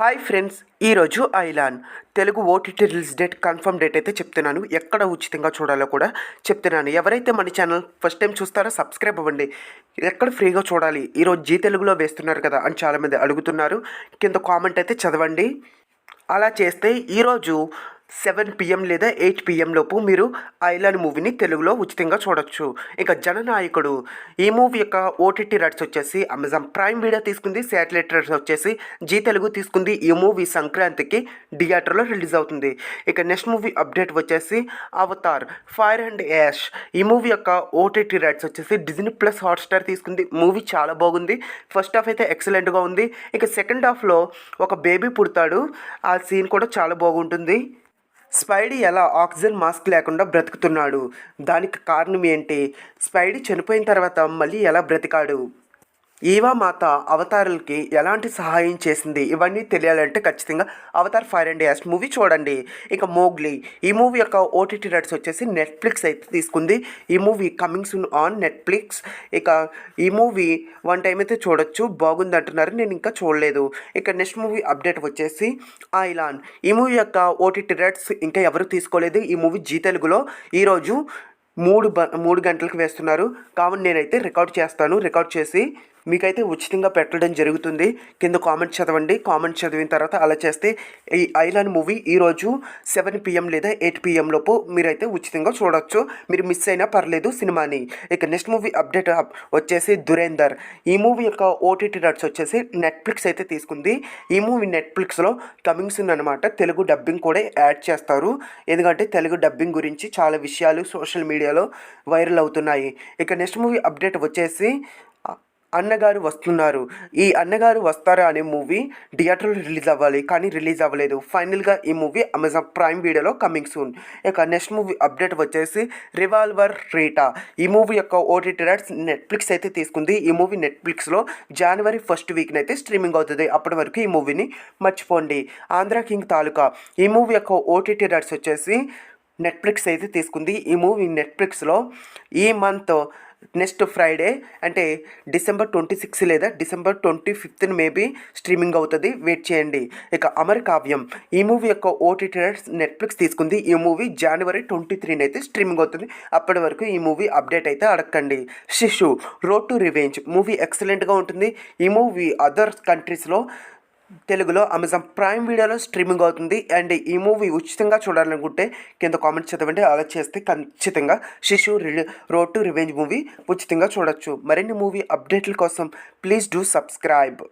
Hi friends, ఈరోజు Ayalaan Telugu OTT release date confirm date అయితే చెప్తున్నాను. ఎక్కడ ఉచితంగా చూడాలో కూడా చెప్తున్నాను. ఎవరైతే మన ఛానల్ ఫస్ట్ టైం చూస్తారో సబ్స్క్రైబ్ అవ్వండి. ఎక్కడ ఫ్రీగా చూడాలి, ఈరోజు జీ తెలుగులో వేస్తున్నారు కదా అని చాలామంది అడుగుతున్నారు. కింద కామెంట్ అయితే చదవండి. అలా చేస్తే ఈరోజు 7 PM లేదా 8 PM లోపు మీరు ఐలాన్ మూవీని తెలుగులో ఉచితంగా చూడొచ్చు. ఇక జననాయకుడు ఈ మూవీ యొక్క ఓటీటీ రైట్స్ వచ్చేసి అమెజాన్ ప్రైమ్ వీడియో తీసుకుంది. శాటిలైట్ రైట్స్ వచ్చేసి జీ తెలుగు తీసుకుంది. ఈ మూవీ సంక్రాంతికి థియేటర్లో రిలీజ్ అవుతుంది. ఇక నెక్స్ట్ మూవీ అప్డేట్ వచ్చేసి అవతార్ ఫైర్ అండ్ యాష్ ఈ మూవీ యొక్క ఓటీటీ రైట్స్ వచ్చేసి డిజ్నీ ప్లస్ హాట్స్టార్ తీసుకుంది. మూవీ చాలా బాగుంది. ఫస్ట్ హాఫ్ అయితే ఎక్సలెంట్గా ఉంది. ఇక సెకండ్ హాఫ్లో ఒక బేబీ పుడతాడు. ఆ సీన్ కూడా చాలా బాగుంటుంది. స్పైడీ ఎలా ఆక్సిజన్ మాస్క్ లేకుండా బ్రతుకుతున్నాడు, దానికి కారణం ఏంటి, స్పైడీ చనిపోయిన తర్వాత మళ్ళీ ఎలా బ్రతికాడు, ఈవా మాత అవతారులకి ఎలాంటి సహాయం చేసింది, ఇవన్నీ తెలియాలంటే ఖచ్చితంగా Avatar fire and ash movie చూడండి. ఇక మోగ్లీ ఈ మూవీ యొక్క ఓటీటీ రైట్స్ వచ్చేసి నెట్ఫ్లిక్స్ అయితే తీసుకుంది. ఈ movie coming soon on Netflix. ఇక ఈ మూవీ వన్ టైం అయితే చూడొచ్చు, బాగుంది అంటున్నారు, నేను ఇంకా చూడలేదు. ఇక నెక్స్ట్ మూవీ అప్డేట్ వచ్చేసి ఐలాన్ ఈ మూవీ యొక్క ఓటీటీ రైట్స్ ఇంకా ఎవరు తీసుకోలేదు. ఈ మూవీ జీ తెలుగులో ఈరోజు 3 గంటలకు వేస్తున్నారు. కావున నేనైతే రికార్డ్ చేస్తాను. రికార్డ్ చేసి మీకైతే ఉచితంగా పెట్టడం జరుగుతుంది. కింద కామెంట్ చదవండి. కామెంట్ చదివిన తర్వాత అలా చేస్తే ఈ ఐలాన్ మూవీ ఈరోజు 7 PM లేదా 8 PM లోపు మీరైతే ఉచితంగా చూడొచ్చు. మీరు మిస్ అయినా పర్లేదు సినిమాని. ఇక నెక్స్ట్ మూవీ అప్డేట్ వచ్చేసి దురేందర్ ఈ మూవీ యొక్క ఓటీటీ రైట్స్ వచ్చేసి నెట్ఫ్లిక్స్ అయితే తీసుకుంది. ఈ మూవీ నెట్ఫ్లిక్స్లో కమింగ్ సూన్ అనమాట. తెలుగు డబ్బింగ్ కూడా యాడ్ చేస్తారు. ఎందుకంటే తెలుగు డబ్బింగ్ గురించి చాలా విషయాలు సోషల్ మీడియాలో వైరల్ అవుతున్నాయి. ఇక నెక్స్ట్ మూవీ అప్డేట్ వచ్చేసి అన్నగారు వస్తున్నారు. ఈ అన్నగారు వస్తారా అనే మూవీ థియేటర్లో రిలీజ్ అవ్వాలి, కానీ రిలీజ్ అవ్వలేదు. ఫైనల్గా ఈ మూవీ అమెజాన్ ప్రైమ్ వీడియోలో కమింగ్ సూన్. ఇక నెక్స్ట్ మూవీ అప్డేట్ వచ్చేసి రివాల్వర్ రీటా ఈ మూవీ యొక్క ఓటీటీ రైట్స్ నెట్ఫ్లిక్స్ అయితే తీసుకుంది. ఈ మూవీ నెట్ఫ్లిక్స్లో జనవరి 1st వీక్న అయితే స్ట్రీమింగ్ అవుతుంది. అప్పటి వరకు ఈ మూవీని మర్చిపోండి. ఆంధ్ర కింగ్ తాలూకా ఈ మూవీ యొక్క ఓటీటీ రైట్స్ వచ్చేసి నెట్ఫ్లిక్స్ అయితే తీసుకుంది. ఈ మూవీ నెట్ఫ్లిక్స్లో ఈ మంత్ నెక్స్ట్ ఫ్రైడే అంటే డిసెంబర్ 26 లేదా డిసెంబర్ 25న మేబీ స్ట్రీమింగ్ అవుతుంది. వెయిట్ చేయండి. ఇక అమర్ కావ్యం ఈ మూవీ యొక్క ఓటీటీ రైట్స్ నెట్ఫ్లిక్స్ తీసుకుంది. ఈ మూవీ జనవరి 23న అయితే స్ట్రీమింగ్ అవుతుంది. అప్పటి వరకు ఈ మూవీ అప్డేట్ అయితే అడగండి. శిశు రోడ్ టు రివెంజ్ మూవీ ఎక్సలెంట్గా ఉంటుంది. ఈ మూవీ అదర్ కంట్రీస్లో తెలుగులో అమెజాన్ ప్రైమ్ వీడియోలో స్ట్రీమింగ్ అవుతుంది. అండ్ ఈ మూవీ ఉచితంగా చూడాలనుకుంటే కింద కామెంట్స్ చదవండి. అలా చేస్తే ఖచ్చితంగా శిశు రోడ్ టు రివెంజ్ మూవీ ఉచితంగా చూడొచ్చు. మరిన్ని మూవీ అప్డేట్ల కోసం ప్లీజ్ డూ సబ్స్క్రైబ్.